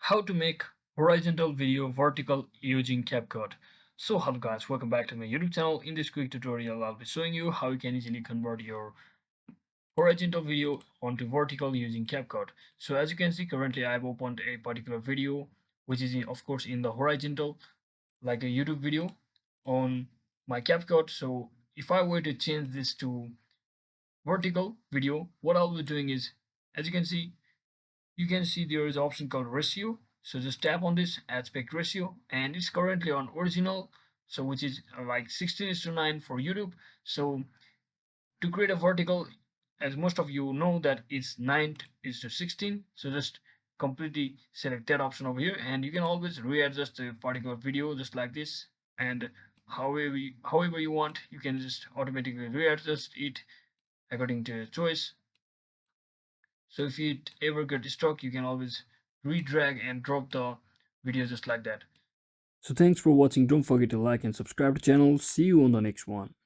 How to make horizontal video vertical using CapCut. So hello guys, welcome back to my YouTube channel. In this quick tutorial, I'll be showing you how you can easily convert your horizontal video onto vertical using CapCut. So as you can see, currently I've opened a particular video, which is of course in the horizontal, like a YouTube video on my CapCut. So if I were to change this to vertical video, what I'll be doing is, as you can see there is an option called ratio. So just tap on this aspect ratio, and it's currently on original, so which is like 16:9 for YouTube. So to create a vertical, as most of you know that it's 9:16, so just completely select that option over here, and you can always readjust the particular video just like this. And however you want, you can just automatically readjust it according to your choice. So if you ever get stuck, you can always redrag and drop the video just like that. So thanks for watching. Don't forget to like and subscribe to the channel. See you on the next one.